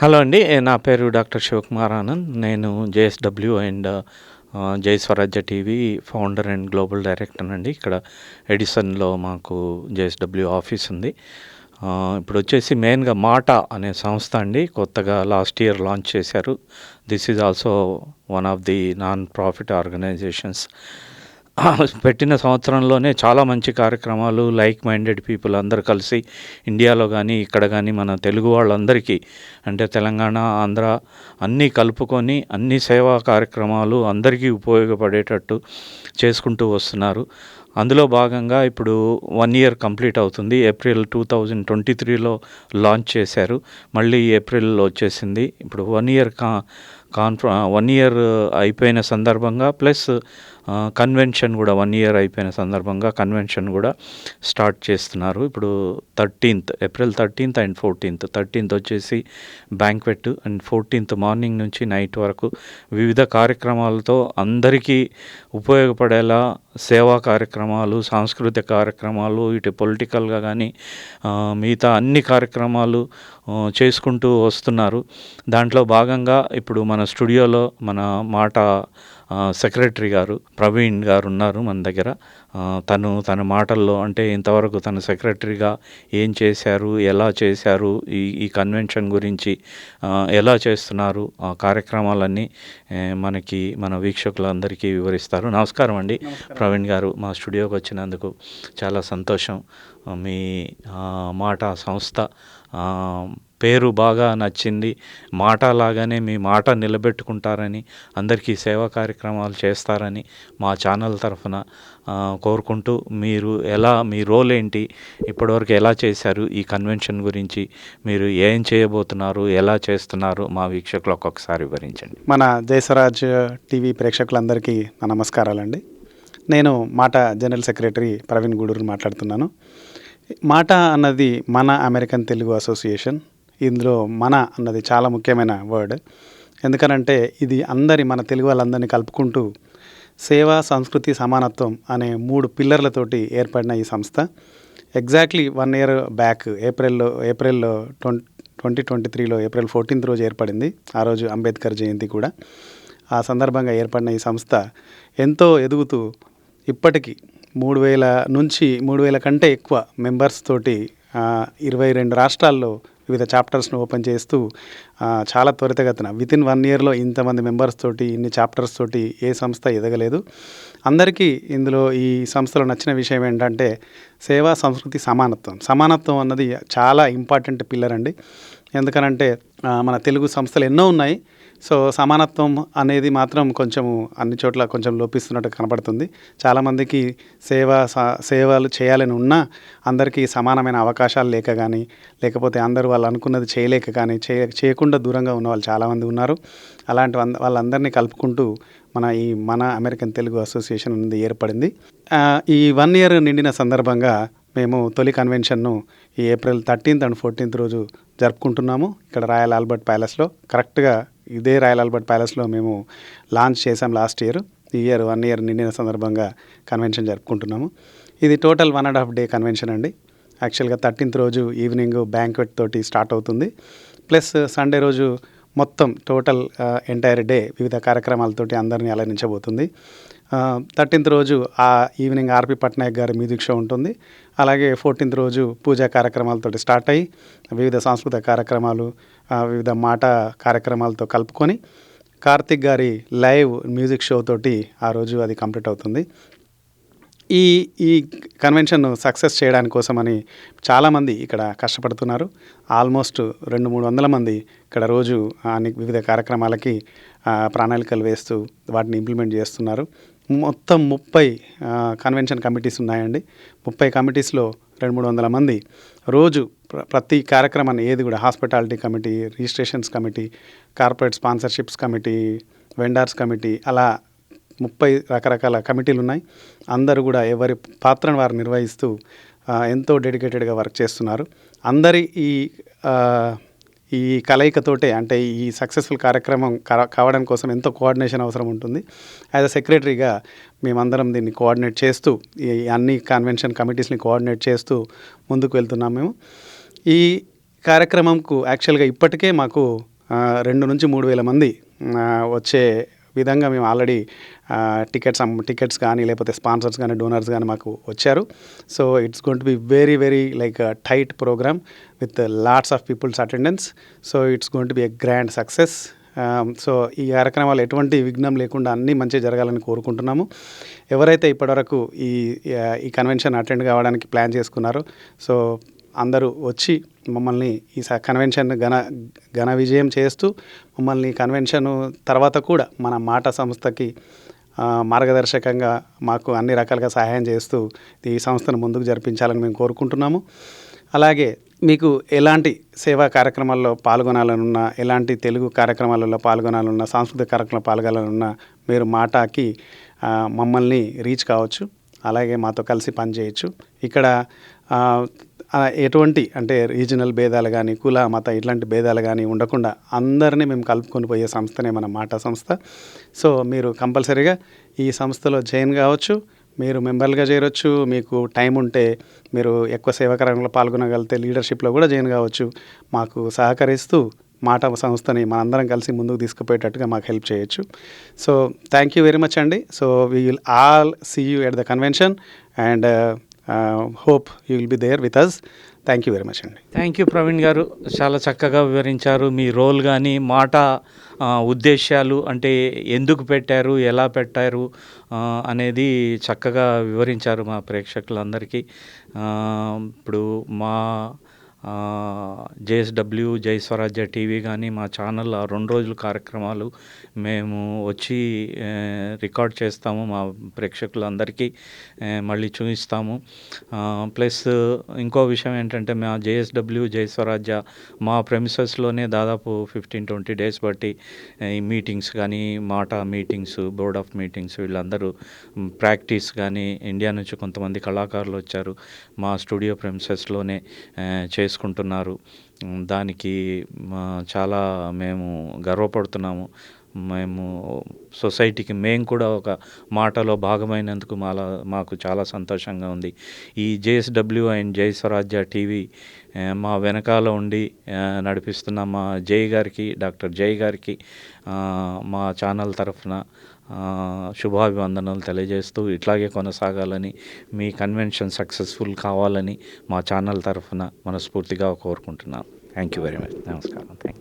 Hello అండి. నా పేరు డాక్టర్ శివకుమార్ ఆనంద్. నేను జేఎస్‌డబ్ల్యూ అండ్ జై స్వరాజ్య TV founder and global director అండి. ఇక్కడ ఎడిసన్‌లో మాకు జేఎస్‌డబ్ల్యూ ఆఫీస్ ఉంది. ఇప్పుడొచ్చేసి మెయిన్‌గా మాటా అనే సంస్థ అండి. కొత్తగా లాస్ట్ ఇయర్ లాంచ్ చేశారు. This is also one of the non profit organisations. పెట్టిన సంవత్సరంలోనే చాలా మంచి కార్యక్రమాలు, లైక్ మైండెడ్ పీపుల్ అందరూ కలిసి ఇండియాలో కానీ ఇక్కడ కానీ మన తెలుగు వాళ్ళందరికీ, అంటే తెలంగాణ, ఆంధ్ర అన్నీ కలుపుకొని అన్ని సేవా కార్యక్రమాలు అందరికీ ఉపయోగపడేటట్టు చేసుకుంటూ వస్తున్నారు. అందులో భాగంగా ఇప్పుడు 1 ఇయర్ కంప్లీట్ అవుతుంది. ఏప్రిల్ 2023లో లాంచ్ చేశారు. మళ్ళీ ఏప్రిల్లో వచ్చేసింది. ఇప్పుడు 1 ఇయర్ 1 ఇయర్ అయిపోయిన సందర్భంగా ప్లస్ కన్వెన్షన్ కూడా 1 ఇయర్ అయిపోయిన సందర్భంగా కన్వెన్షన్ కూడా స్టార్ట్ చేస్తున్నారు. ఇప్పుడు April 13th and 14th. 13th వచ్చేసి బ్యాంక్వెట్ అండ్ 14th మార్నింగ్ నుంచి నైట్ వరకు వివిధ కార్యక్రమాలతో అందరికీ ఉపయోగపడేలా సేవా కార్యక్రమాలు, సాంస్కృతిక కార్యక్రమాలు, ఇటు పొలిటికల్గా కానీ మిగతా అన్ని కార్యక్రమాలు చేసుకుంటూ వస్తున్నారు. దాంట్లో భాగంగా ఇప్పుడు మన స్టూడియోలో మన మాట సెక్రటరీ గారు ప్రవీణ్ గారు ఉన్నారు మన దగ్గర. తన మాటల్లో, అంటే ఇంతవరకు తన సెక్రటరీగా ఏం చేశారు, ఎలా చేశారు, ఈ కన్వెన్షన్ గురించి ఎలా చేస్తున్నారు, ఆ కార్యక్రమాలన్నీ మన వీక్షకులందరికీ వివరిస్తారు. నమస్కారం అండి ప్రవీణ్ గారు, మా స్టూడియోకి వచ్చినందుకు చాలా సంతోషం. మీ మాట సంస్థ పేరు బాగా నచ్చింది. మాట లాగానే మీ మాట నిలబెట్టుకుంటారని, అందరికీ సేవా కార్యక్రమాలు చేస్తారని మా ఛానల్ తరఫున కోరుకుంటూ, మీ రోల్ ఏంటి, ఇప్పటివరకు ఎలా చేశారు, ఈ కన్వెన్షన్ గురించి మీరు ఏం చేయబోతున్నారు, ఎలా చేస్తున్నారు, మా వీక్షకులకు ఒకసారి వివరించండి. మన జయస్వరాజ్ టీవీ ప్రేక్షకులందరికీ నా నమస్కారాలండి. నేను మాట జనరల్ సెక్రటరీ ప్రవీణ్ గూడూరు మాట్లాడుతున్నాను. మాట అన్నది మన అమెరికన్ తెలుగు అసోసియేషన్. ఇందులో మన అన్నది చాలా ముఖ్యమైన వర్డ్. ఎందుకనంటే ఇది మన తెలుగు వాళ్ళందరినీ కలుపుకుంటూ సేవ, సంస్కృతి, సమానత్వం అనే 3 పిల్లర్లతోటి ఏర్పడిన ఈ సంస్థ ఎగ్జాక్ట్లీ 1 ఇయర్ బ్యాక్ ఏప్రిల్ 2023లో ఏప్రిల్ 14th రోజు ఏర్పడింది. ఆ రోజు అంబేద్కర్ జయంతి కూడా. ఆ సందర్భంగా ఏర్పడిన ఈ సంస్థ ఎంతో ఎదుగుతూ ఇప్పటికీ 3,000 నుంచి 3,000 కంటే ఎక్కువ మెంబర్స్ తోటి 22 రాష్ట్రాల్లో వివిధ చాప్టర్స్ను ఓపెన్ చేస్తూ చాలా త్వరితగతిన వితిన్ 1 ఇయర్లో ఇంతమంది మెంబర్స్ తోటి, ఇన్ని చాప్టర్స్ తోటి ఏ సంస్థ ఎదగలేదు. అందరికీ ఇందులో ఈ సంస్థలో నచ్చిన విషయం ఏంటంటే సేవా, సంస్కృతి, సమానత్వం అన్నది చాలా ఇంపార్టెంట్ పిల్లర్ అండి. ఎందుకనంటే మన తెలుగు సంస్థలు ఎన్నో ఉన్నాయి. సో సమానత్వం అనేది మాత్రం అన్ని చోట్ల కొంచెం లోపిస్తున్నట్టు కనపడుతుంది. చాలామందికి సేవలు చేయాలని ఉన్నా అందరికీ సమానమైన అవకాశాలు లేక కానీ, లేకపోతే అందరూ వాళ్ళు అనుకున్నది చేయలేక కానీ, చేయకుండా దూరంగా ఉన్న వాళ్ళు చాలామంది ఉన్నారు. అలాంటి వాళ్ళందరినీ కలుపుకుంటూ మన అమెరికన్ తెలుగు అసోసియేషన్ అనేది ఏర్పడింది. ఈ 1 ఇయర్ నిండిన సందర్భంగా మేము తొలి కన్వెన్షన్ను ఈ ఏప్రిల్ 13th అండ్ 14th రోజు జరుపుకుంటున్నాము. ఇక్కడ రాయల్ ఆల్బర్ట్ ప్యాలెస్లో, కరెక్ట్గా ఇదే రాయల్ ఆల్బర్ట్ ప్యాలెస్లో మేము లాంచ్ చేసాం లాస్ట్ ఇయర్. ఈ ఇయర్ 1 ఇయర్ నిండిన సందర్భంగా కన్వెన్షన్ జరుపుకుంటున్నాము. ఇది టోటల్ 1.5 day కన్వెన్షన్ అండి. యాక్చువల్గా 13th రోజు ఈవినింగ్ బ్యాంక్వెట్ తోటి స్టార్ట్ అవుతుంది. ప్లస్ సండే రోజు మొత్తం టోటల్ ఎంటైర్ డే వివిధ కార్యక్రమాలతోటి అందరినీ అలరించబోతుంది. 13th రోజు ఆ ఈవినింగ్ ఆర్పి పట్నాయక్ గారి మ్యూజిక్ షో ఉంటుంది. అలాగే 14th రోజు పూజా కార్యక్రమాలతో స్టార్ట్ అయ్యి వివిధ సాంస్కృతిక కార్యక్రమాలు, వివిధ మాట కార్యక్రమాలతో కలుపుకొని కార్తిక్ గారి లైవ్ మ్యూజిక్ షో తోటి ఆ రోజు అది కంప్లీట్ అవుతుంది. ఈ కన్వెన్షన్ సక్సెస్ చేయడానికి కోసమని చాలామంది ఇక్కడ కష్టపడుతున్నారు. ఆల్మోస్ట్ 200-300 మంది ఇక్కడ రోజు వివిధ కార్యక్రమాలకి ప్రణాళికలు వేస్తూ వాటిని ఇంప్లిమెంట్ చేస్తున్నారు. మొత్తం 30 కన్వెన్షన్ కమిటీస్ ఉన్నాయండి. 30 కమిటీస్లో 200-300 మంది రోజు ప్రతి కార్యక్రమాన్ని, ఏది కూడా hospitality committee, registrations committee, corporate sponsorships committee, vendors committee, అలా 30 రకరకాల కమిటీలు ఉన్నాయి. అందరూ కూడా ఎవరి పాత్రను వారు నిర్వహిస్తూ ఎంతో డెడికేటెడ్గా వర్క్ చేస్తున్నారు. అందరి ఈ కలయికతోటే, అంటే ఈ సక్సెస్ఫుల్ కార్యక్రమం కావడం కోసం ఎంతో కోఆర్డినేషన్ అవసరం ఉంటుంది. యాజ్ అ సెక్రటరీగా మేమందరం దీన్ని కోఆర్డినేట్ చేస్తూ, ఈ అన్ని కన్వెన్షన్ కమిటీస్ని కోఆర్డినేట్ చేస్తూ ముందుకు వెళ్తున్నాం మేము. ఈ కార్యక్రమంకు యాక్చువల్గా ఇప్పటికే మాకు 2 నుంచి 3,000 మంది వచ్చే విధంగా మేము ఆల్రెడీ టికెట్స్ కానీ లేకపోతే స్పాన్సర్స్ కానీ డోనర్స్ కానీ మాకు వచ్చారు. So it's going to be very very like tight programme with lots of peoples attendance. So it's going to be a grand success. So ఈ కార్యక్రమాలు ఎటువంటి విఘ్నం లేకుండా అన్నీ మంచిగా జరగాలని కోరుకుంటున్నాము. ఎవరైతే ఇప్పటివరకు ఈ కన్వెన్షన్ అటెండ్ కావడానికి ప్లాన్ చేసుకున్నారో సో అందరూ వచ్చి మమ్మల్ని ఈ కన్వెన్షన్ ఘన విజయం చేస్తూ మమ్మల్ని కన్వెన్షన్ తర్వాత కూడా మన మాట సంస్థకి మార్గదర్శకంగా మాకు అన్ని రకాలుగా సహాయం చేస్తూ ఈ సంస్థను ముందుకు జరిపించాలని మేము కోరుకుంటున్నాము. అలాగే మీకు ఎలాంటి సేవా కార్యక్రమాల్లో పాల్గొనాలనున్నా, ఎలాంటి తెలుగు కార్యక్రమాలలో పాల్గొనాలన్నా, సాంస్కృతిక కార్యక్రమాలు పాల్గొనాలన్నా మీరు మాటాకి మమ్మల్ని రీచ్ కావచ్చు. అలాగే మాతో కలిసి పనిచేయచ్చు. ఇక్కడ ఎటువంటి అంటే రీజనల్ భేదాలు కానీ కుల మత ఇట్లాంటి భేదాలు కానీ ఉండకుండా అందరినీ మేము కలుపుకొని పోయే సంస్థనే మన మాట సంస్థ. సో మీరు కంపల్సరీగా ఈ సంస్థలో జాయిన్ కావచ్చు. మీరు మెంబర్లుగా చేరొచ్చు. మీకు టైం ఉంటే మీరు ఎక్కువ సేవా కార్యక్రమంలో పాల్గొనగలిగితే లీడర్షిప్లో కూడా జాయిన్ కావచ్చు. మాకు సహకరిస్తూ మాట సంస్థని మనందరం కలిసి ముందుకు తీసుకుపోయేటట్టుగా మాకు హెల్ప్ చేయొచ్చు. So thank you very much అండి. So we will all see you at the convention and hope you will be there with us. Thank you very much అండి. థ్యాంక్ యూ ప్రవీణ్ గారు, చాలా చక్కగా వివరించారు. మీ రోల్ కానీ మాట ఉద్దేశాలు అంటే ఎందుకు పెట్టారు, ఎలా పెట్టారు అనేది చక్కగా వివరించారు మా ప్రేక్షకులందరికీ. ఇప్పుడు మా JSW జై స్వరాజ్య టీవీ కానీ మా ఛానల్ 2 రోజుల కార్యక్రమాలు మేము వచ్చి రికార్డ్ చేస్తాము, మా ప్రేక్షకులందరికీ మళ్ళీ చూపిస్తాము. ప్లస్ ఇంకో విషయం ఏంటంటే మా JSW జై స్వరాజ్య మా ప్రెమిసెస్లోనే దాదాపు 15-20 డేస్ బట్టి ఈ మీటింగ్స్ కానీ మాట మీటింగ్స్, బోర్డ్ ఆఫ్ మీటింగ్స్ వీళ్ళందరూ ప్రాక్టీస్ కానీ ఇండియా నుంచి కొంతమంది కళాకారులు వచ్చారు మా స్టూడియో ప్రెమిసెస్లోనే చేసుకుంటున్నారు. దానికి చాలా మేము గర్వపడుతున్నాము. మేము సొసైటీకి మేము కూడా ఒక మాటలో భాగమైనందుకు మాకు చాలా సంతోషంగా ఉంది. ఈ JSW అండ్ జై స్వరాజ్య టీవీ మా వెనకాల ఉండి నడిపిస్తున్న మా డాక్టర్ జై గారికి మా ఛానల్ తరఫున శుభాభివందనలు తెలియజేస్తూ ఇట్లాగే కొనసాగాలని, మీ కన్వెన్షన్ సక్సెస్ఫుల్ కావాలని మా ఛానల్ తరఫున మనస్ఫూర్తిగా కోరుకుంటున్నాను. Thank you very much. నమస్కారం. Thank you.